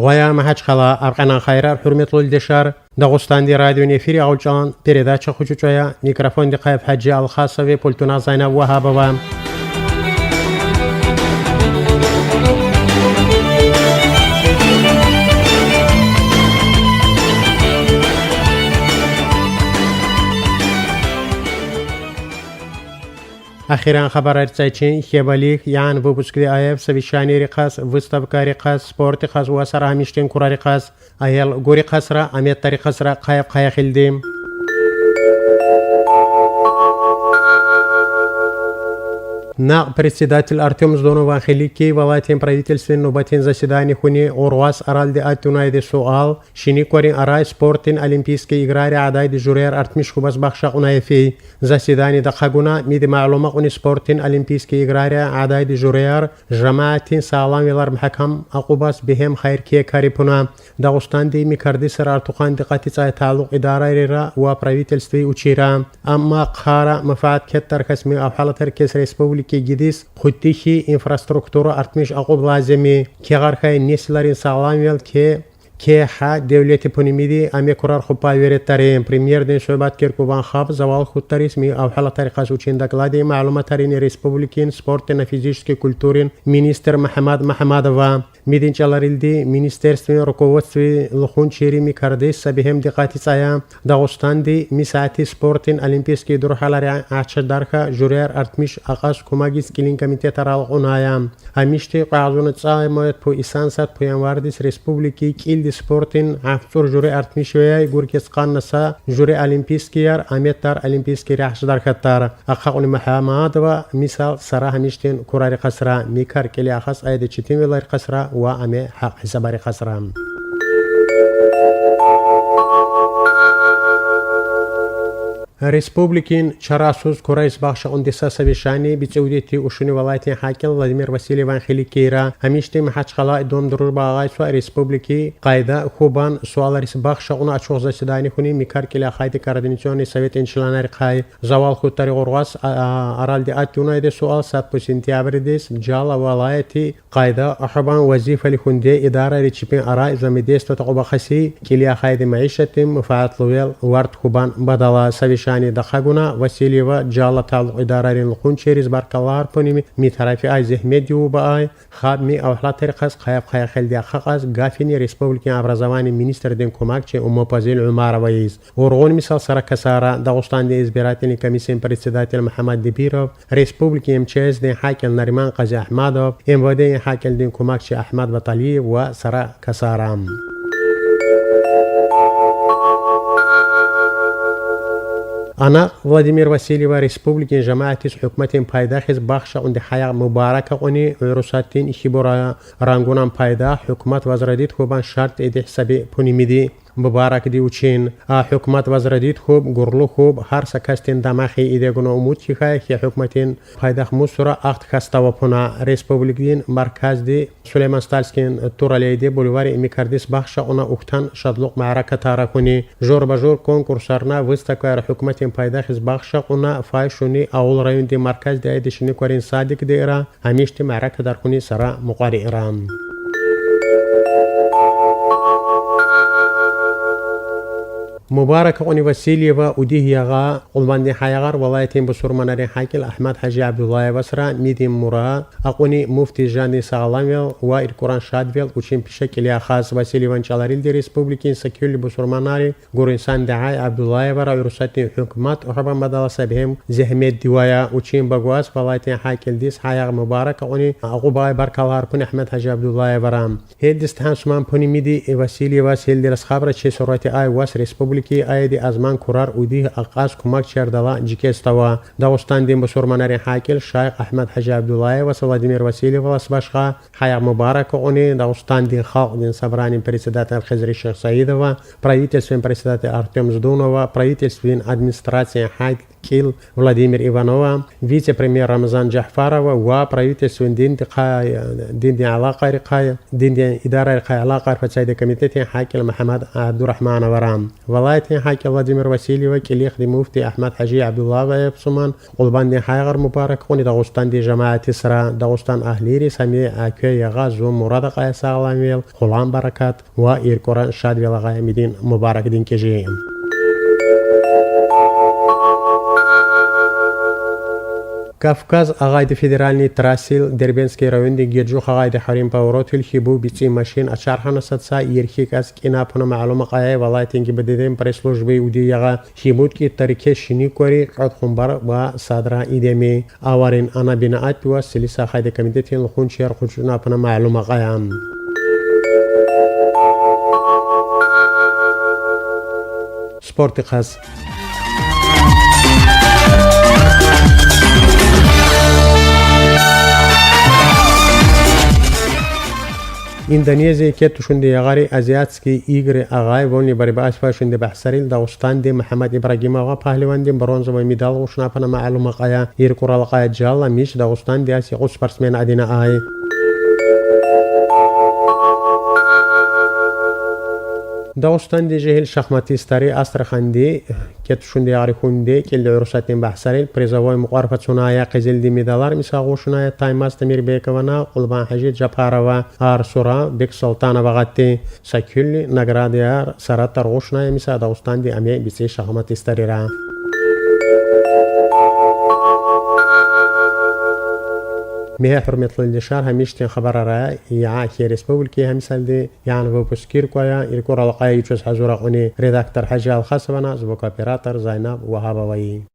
Гоя Махачкала Аркана Хайрар Хурметлу Дешар Дагустан راديو نفيري أوجان بريدا شخوشويا ميكروفون دقائق حجة الخاصة ببولتونا زينب وهابوا أخيرا خبر ارتايتشين خيباليك يان وبسكري آيف سبيشاني رقاس وستبكا رقاس سبورت قاس وسرها مشتين كورا رقاس أيال غوري قاسرا أميت طريق قاسرا قايب خلديم На председатель Артем Здонова Хелики Валатин правительствен нубатин заседание хуни Орвас Аралди Атунайди Суал Шини Корин Арай Спортин Олимпийские игры Адайди Журер Артмиш Хубас Бахша Унаефи заседание Дахагуна Миди Маалума Уни Спортин Олимпийские игры Адайди Журер Жамаатин Салам Вилар Мхакам Акубас Бихем Хайр Ке Карипуна Дагустанди Микарди Сар Артухан Дикатица Талук Идара Рира Ва правительстве Учира Амма Кхара Мафаат Кеттар Касми Абхалатар Кес Республики جديس خدتيشي انفراستруктура артмиш عقب لازمي كي غارخاي نسلارين سالاميل كي ح دولتي بونيميدي امي قرار خبا ويرتارين بريمير دين شعبات كيركوبان خاب زوال خدتاريسمي او حاله طريقه سوچين دكلادي معلوماتارين ريسبوبليكين سبورتنا فيزيشكي كولتورين مينستر محمدова ميدينچالاريلدي министерстве руководстве лохун черими кардес сабиhem дикатицая дагустанди мисати спортин олимпийские дурхалари ачдарха журер артмиш акас комагис килин комитет аралгуная амишти qazun цаймет по исансат по январдис республики килди спортин афтур журе артмишвей гуркес каннаса журе олимпийскияр аметар олимпийский рахшдархаттар акхуни махамадова мисал сара миштин курари қасра микар кели ахас айде читин велар қасра وأمي حق حساباري خسران республикин чарасуз курайс бахша ондиса савишани бицеудити ушуни валайти хакил Владимир Васильеван Хиликира амишти Махачкала дом дурур багайсва республики қайда хубан суаларис бахша уна ачуq заседание хуни микар кила хайти координационный совет инчланар қай завал хутари горгас аралди атюнайде суал сат по сентябридис джала валайти қайда ахабан вазифа лихунде идара ричипин ара замедество тaqubахаси килия хайди маишатим муфаатлуел вард хубан бадала савишани دخاگونا وسیلیوا جالا تعلق ادارارین لخون چریز برکلار پونیمی می طرفی ای زحمتیو باای خاب می اوحلا طریقاس قایب خای خلدی خاقاس گافینی ریسپوبلیکی ابرزوانی مینیستر دین کمک چه اموپازیل عمار ویز ورغون مثال سرکسارا داغستان دی ازبیراتین کمیسین председатель محمد دبیروف ریسپوبلیکی امچیز دین حاکل نریمان قزی احمدوف اموادین حاکل دین کمک چه احمد بطالی و سرکسارام أنا فلاديمير واسيليوا ريسبوبليكين جماعتيس حكومتين بايداخز باخشا عند حياة مباركة قوني عروساتين إخبارا رانغونان بايدا حكومة وزرديت خوبان شرط إدي حسابي بونيميدي مبارك دي وچين حكومة وزرديت خوب غرلو خوب هر سكستين دماخي إيديگونا أمود كيخاي كي حكومتين بايداخ موسورا أخت خستاوا پونا ريسبوبليكين مركز دي سليمان ستالسكين توراليدي بوليواري ميكارديس باخشا اونا اوكتان شادلوق معركة تاراكوني جور بجور كونكورسارنا وستاكوار حكومتين بايداخز باخشا اونا فايشوني أول رايون دي مركز دي ايدشني كورين صادق دي إرا هميشتي معركة داركوني سرا مقاري إيران مبارك أوني وسيليوا وديه يغا قلبان حيغار ولايتين بسورمانارين حاكل أحمد حاجي عبد الله وسرا ميدين مرا أقوني مفتي جاني ساغلاميل وإركوران شادفيل وشين بشكل يا خاص وسيليوان شالاريل دي ريسبوبليكين سكيولي بسورماناري غورينسان دعاي عبد الله ورا ويروساتين حكومات وحبا مدالسة بهم زهميت دوايا وشين بغواس ولايتين حاكل ديس حيغ مبارك أوني أقوباي باركالهار بني أحمد حاجي عبد الله ورام هيد دستهان سمان بني ميدي وسيليوا سيل دي رسخابرة شي سوراتي آي واس ريسبوبليكي ايدي ازمان كورار ودي اقاس كوماك شردلا جيكستوا داوستان دين بسورماناري حاكل شيخ احمد حاجي عبد الله وفلاديمير واسيليف واسباشخا حياه مبارك اوني داوستان دين خاق دين صبراني председатель خزري الشيخ سعيدова правительствен председатель Артем Здонова правительствен администрация Кил Владимир Иванова, вице-премьер Рамазан Джахфарова وправительство دين علاقة رقاية دين إدارة رقاية علاقة فتسايد كميتة حاكي محمد عبد الرحمن ورام ولاية حاكي فلاديمير واسيلي وكليخ دي مفتي أحمد حجي عبد الله ويبصمان قلبان دي حايغر مبارك قوني داغستان دي جماعة تسرا داغستان أهليري سامي أكي يغاز ومراد قاية ساغلاميل خلان بركات وإيركوران شاد ويلغاية مدين مبارك دين كجيهم Кавказ агайди федеральный трассил Дербенский район ди геджух агайди харим пауротил хибу бици машин ашархана сатса ирхик аз кинапна маалума қая валайтинги бедедем пресслужбы удияга хибут ки тарике шини кори қад хумбар ва садра идеми аварин ана бинаат ва силиса хайди комитетин лхун шер хучуна пна маалума қаям спорт қаз Индонезия кетушунди ягари азиатские игры агай волни борьба асфашунди бахсарил Дагестан ди Мухаммад Ибрагимова пахливан ди бронзовый медаль ушнапана маалума қая иркурал қая джалла миш Дагестан ди аси спортсмен адина ай داغستان دي جهل شخماتي ستاري أسترخاندي كتشون دي عارفون كل عرساتين بحساري بريزاوي مقارفة سنايا قزل دي ميدالار مساغو شنايا تايماس تمير بيكوانا قلبان حجي جباروا آرسورا بيك سلطانا بغاتي ساكيولي نغراديار ساراتر غوشنايا مسا داغستان دي أمي بيسي شخماتي ستاري را مه حرمت للشار هميشتين خبر را يا كي ريسبوبلكي همسال دي يعني بوسكير كويا يركور القاي يجوز حزورا قني ريداكتور حاجه الخاصه بنا زبوك اوبراتور زينب وهابوي